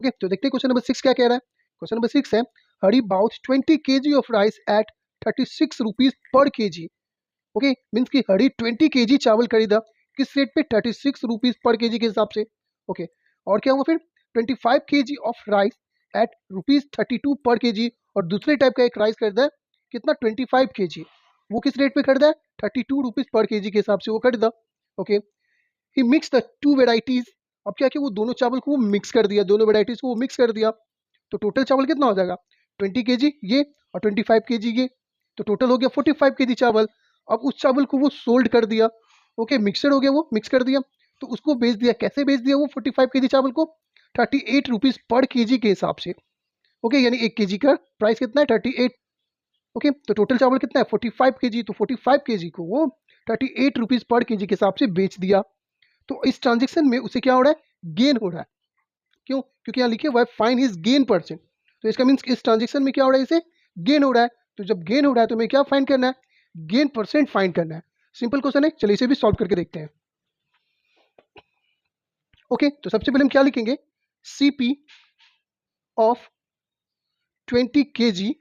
Okay, तो देखते हैं क्वेश्चन नंबर 6 क्या कह रहा है। क्वेश्चन नंबर 6 है, Hari bought 20 kg of rice at 36 rupees per kg. Okay, means कि हरी 20 kg चावल खरीदा किस रेट पे, 36 रुपीज पर केजी के हिसाब से। ओके, और क्या हुआ फिर, 25 kg of rice at rupees 32 per KG, और दूसरे टाइप का एक राइस खरीदा है कितना, 25 kg, वो किस रेट पे खरीदा है, 32 रुपीज पर केजी के हिसाब से वो खरीदा। Okay, he mix the two varieties, अब क्या किया, वो दोनों चावल को मिक्स कर दिया, दोनों वेराइटीज को वो मिक्स कर दिया, तो टोटल चावल कितना हो जाएगा, 20 kg ये और 25 kg ये, तो टोटल हो गया 45 kg चावल। अब उस चावल को वो सोल्ड कर दिया। ओके, मिक्सर हो गया, वो मिक्स कर दिया, तो उसको बेच दिया, कैसे बेच दिया वो 45 kg चावल को, 38 रुपीज पर केजी के हिसाब से। ओके, यानी 1 kg का प्राइस कितना है, 38। ओके, तो टोटल चावल कितना है, 45 kg, तो 45 kg को वो 38 रुपीज पर केजी के हिसाब से बेच दिया। तो इस ट्रांजेक्शन में उसे क्या हो रहा है, गेन हो रहा है। क्यों, क्योंकि यहाँ लिखे हुआ है फाइंड हिज गेन परसेंट, तो इसका मीन्स इस ट्रांजेक्शन में क्या हो रहा है, इसे गेन हो रहा है। तो जब गेन हो रहा है तो हमें क्या फाइंड करना है, गेन परसेंट फाइंड करना है। सिंपल क्वेश्चन है, चलिए इसे भी सॉल्व करके देखते हैं। ओके, तो सबसे पहले हम क्या लिखेंगे, CP of 20 kg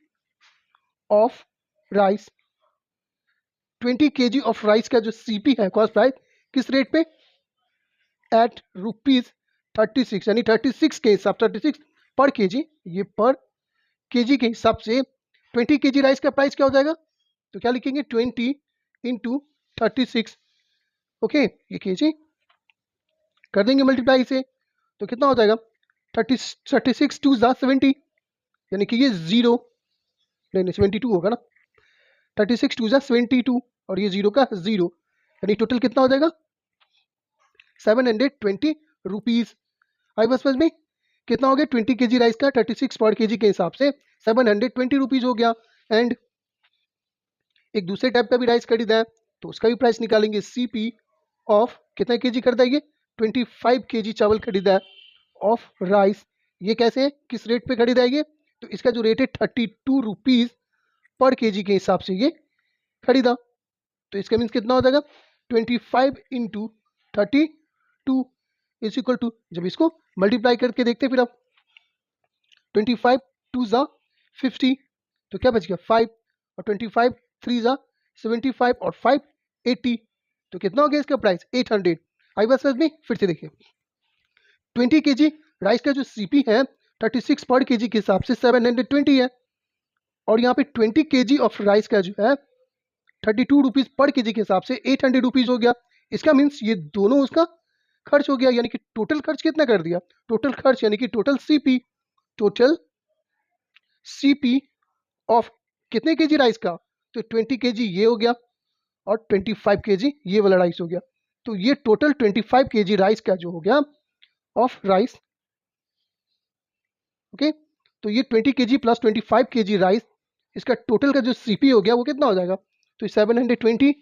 of rice, 20 kg of rice का जो सीपी है, कॉस्ट प्राइस, किस रेट पे, एट रुपीज 36, यानी 36 के हिसाब, 36 पर केजी, ये पर केजी के हिसाब से 20 kg राइस का प्राइस क्या हो जाएगा, तो क्या लिखेंगे, 20 इंटू 36। ओके, ये केजी कर देंगे मल्टीप्लाई से, तो कितना हो जाएगा, 36 टू ज़ा 70, यानी कि ये जीरो, नहीं 72 होगा ना, 36 टू ज़ा 72, और ये जीरो का जीरो, यानी टोटल कितना हो जाएगा, 720 रुपीज। आई बस में कितना हो गया, 20 kg राइस का 36 पर केजी के हिसाब से 720 रुपीज हो गया। एंड एक दूसरे टाइप का भी राइस खरीदा है, तो उसका भी प्राइस निकालेंगे, सीपी ऑफ कितना केजी खरीदा है, ये 25 kg चावल खरीदा है ऑफ राइस, ये कैसे है, किस रेट पे खरीदा है ये, तो इसका जो रेट है 32 रुपीज पर केजी के हिसाब से ये खरीदा। तो इसका मीन्स कितना हो जाएगा, 25 इंटू 32 इज इक्वल टू, जब इसको मल्टीप्लाई करके देखते हैं फिर आप, 25 टू ज़ा 50, तो क्या बच गया 5, और 25 3 ज़ा 75, और 5 80, तो कितना हो गया इसका प्राइस 800। आई बस में फिर से देखिए, 20 kg राइस का जो सीपी है 36 पर केजी के हिसाब से 720 है, और यहाँ पे 20 kg ऑफ राइस का जो है 32 रुपीज पर केजी के हिसाब से 800 रुपीज हो गया। इसका मीन्स ये दोनों उसका खर्च हो गया, यानी कि टोटल खर्च कितना कर दिया, टोटल खर्च यानी कि total CP, total CP of कितने केजी राइस का, तो 20 kg ये हो गया, और 25 kg ये वाला राइस हो गया, तो ये टोटल 25 kg राइस का जो हो गया ऑफ राइस। ओके, तो ये 20 kg प्लस 25 kg राइस, इसका टोटल का जो सीपी हो गया वो कितना हो जाएगा, तो 720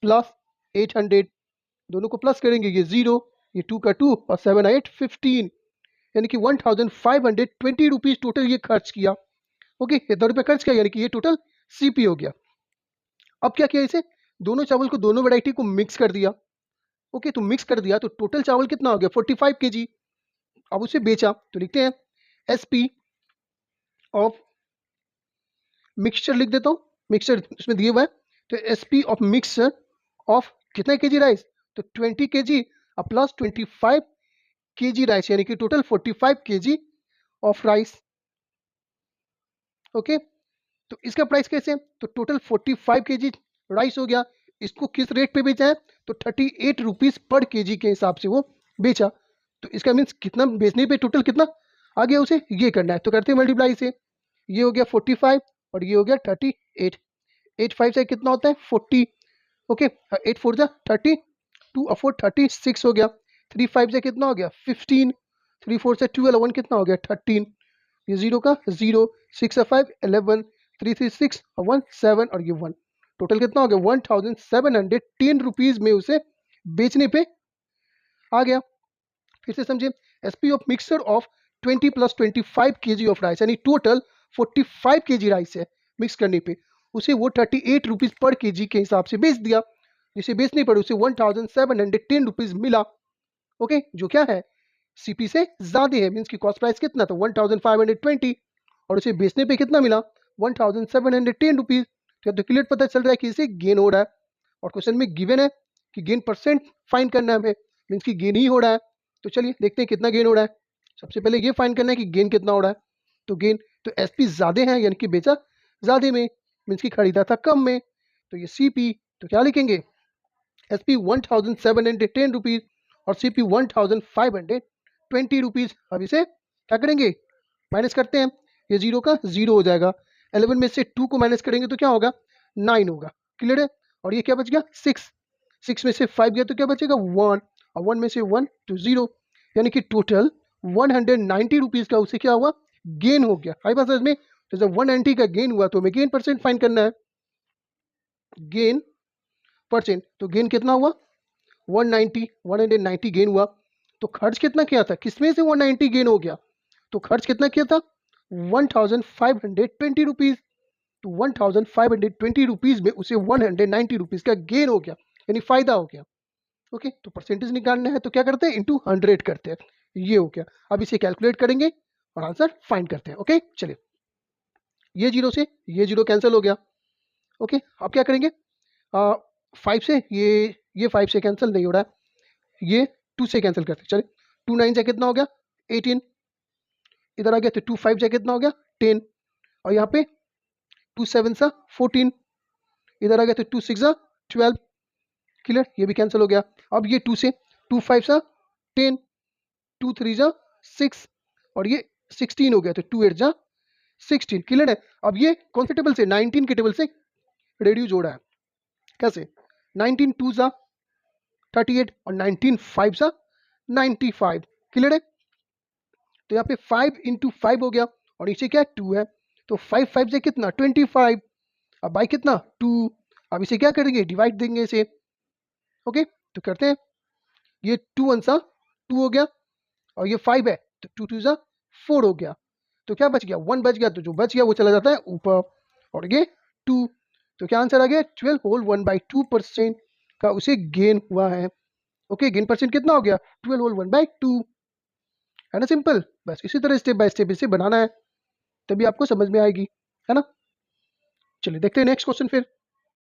प्लस 800, दोनों को प्लस करेंगे, ये जीरो, ये 2 का 2, और 7 8 15, यानी कि 1520 रुपीज टोटल ये खर्च किया। ओके, इतना रुपये खर्च किया, यानी कि ये टोटल सीपी हो गया। अब क्या किया, इसे दोनों चावल को, दोनों वैरायटी को मिक्स कर दिया। ओके, तो मिक्स कर दिया, तो टोटल चावल कितना हो गया 45 kg। अब उसे बेचा, तो लिखते हैं एसपी ऑफ मिक्सचर, लिख देता हूँ, मिक्सचर उसमें दिए हुआ है, तो एसपी ऑफ मिक्सचर ऑफ कितना केजी राइस, तो 20 kg प्लस 25 kg राइस, यानी कि total 45 kg of rice. Okay, तो इसका प्राइस कैसे है, तो टोटल 45 kg राइस हो गया, इसको किस रेट पे बेचा है, तो 38 रुपीज पर केजी के हिसाब से वो बेचा। तो इसका मीन्स कितना बेचने पे टोटल कितना आ गया, उसे ये करना है, तो करते हैं मल्टीप्लाई से, ये हो गया 45 और ये हो गया 38, 8 5 से कितना होता है 40। ओके, 8 4 जा 30, 2 और 4 36 हो गया, 3 5 से कितना हो गया 15, 3 4 से 12, 1 कितना हो गया 13, ये जीरो का जीरो, 6 5 11, 3 3 6 और 1 7, और ये 1, टोटल कितना हो गया 1710 रुपीज में उसे बेचने पे आ गया। फिर से समझिए, SP of mixer of 20 plus 25 kg of rice, यानी टोटल 45 kg राइस है मिक्स करने पे, उसे वो 38 रुपीज पर केजी के हिसाब से बेच दिया, जिसे बेचने पर उसे 1710 रुपीज मिला। ओके, जो क्या है सीपी से ज्यादा है, मीन्स की कॉस्ट प्राइस कितना था 1520 और उसे बेचने पे कितना मिला 1710 रुपीज। तो क्लियर पता चल रहा है कि इसे गेन हो रहा है। और क्वेश्चन में गिवन है कि गेन परसेंट फाइंड करना है हमें, मीन्स की गेन ही हो रहा है। तो चलिए देखते हैं कितना गेन हो रहा है। सबसे पहले ये फाइंड करना है कि गेन कितना हो रहा है। तो गेन तो एसपी ज्यादा है यानी कि बेचा ज्यादा में, मीन्स की खरीदा था कम में। तो ये सीपी तो क्या लिखेंगे एसपी 1710 रुपीज और सीपी 1520 रुपीज। अब इसे क्या करेंगे माइनस करते हैं, ये जीरो का जीरो हो जाएगा। 11 में से 2 को माइनस करेंगे तो क्या होगा 9 होगा। क्लियर है। और ये क्या बच गया 6, 6 में से 5 गया तो क्या बचेगा 1 और 1 में से 1 तो 0, यानी कि टोटल 190 रुपीज का उसे क्या हुआ गेन हो गया। आई बात समझ में। तो जब 190 का गेन हुआ तो हमें गेन परसेंट फाइंड करना है। गेन परसेंट तो गेन कितना हुआ 190 गेन हुआ। तो खर्च कितना किया था, किसमें से 190 गेन हो गया, तो खर्च कितना किया था 1520 रुपीज। तो 1520 रुपीज में उसे 190 रुपीज का गेन हो गया, यानी फायदा हो गया। ओके, तो परसेंटेज निकालना है तो क्या करते हैं इंटू 100 करते हैं, ये हो गया। अब इसे कैलकुलेट करेंगे और आंसर फाइंड करते हैं। ओके चलिए, ये जीरो से ये जीरो कैंसिल हो गया। ओके, अब क्या करेंगे 5 से ये 5 से कैंसिल नहीं हो रहा है, ये 2 से कैंसिल करते हैं। चलिए 2 9 से कितना हो गया 18, इधर आ गया तो 2 5 से कितना हो गया 10 और यहाँ पे 2 7 सा 14, इधर आ गया तो 2 6 सा 12। क्लियर, ये भी कैंसिल हो गया। अब ये 2 से 2 5 सा 10, 2 3 जा 6 और ये 16 हो गया तो 2 8 जा 16। क्लियर है। अब ये कौन से टेबल से 19 के टेबल से रेड्यूस हो रहा है, कैसे 19 2 जा 38 और 19 5 सा 95। क्लियर है। तो यहाँ पे 5 इंटू 5 हो गया और नीचे क्या 2 है, तो 5 5 से कितना 25, अब बाई कितना 2। अब इसे क्या करेंगे डिवाइड देंगे इसे। ओके, तो करते हैं, ये 2 1 सा 2 हो गया और ये 5 है तो 2 2 सा 4 हो गया। तो क्या बच गया 1 बच गया, तो जो बच गया वो चला जाता है ऊपर और ये 2। तो क्या आंसर आ गया 12 होल 1/2% का उसे गेन हुआ है। ओके, गेन परसेंट कितना हो गया 12 होल 1/2, है ना सिंपल। बस इसी तरह स्टेप बाय स्टेप इसे बनाना है, तभी आपको समझ में आएगी, है ना। चलिए देखते हैं नेक्स्ट क्वेश्चन फिर।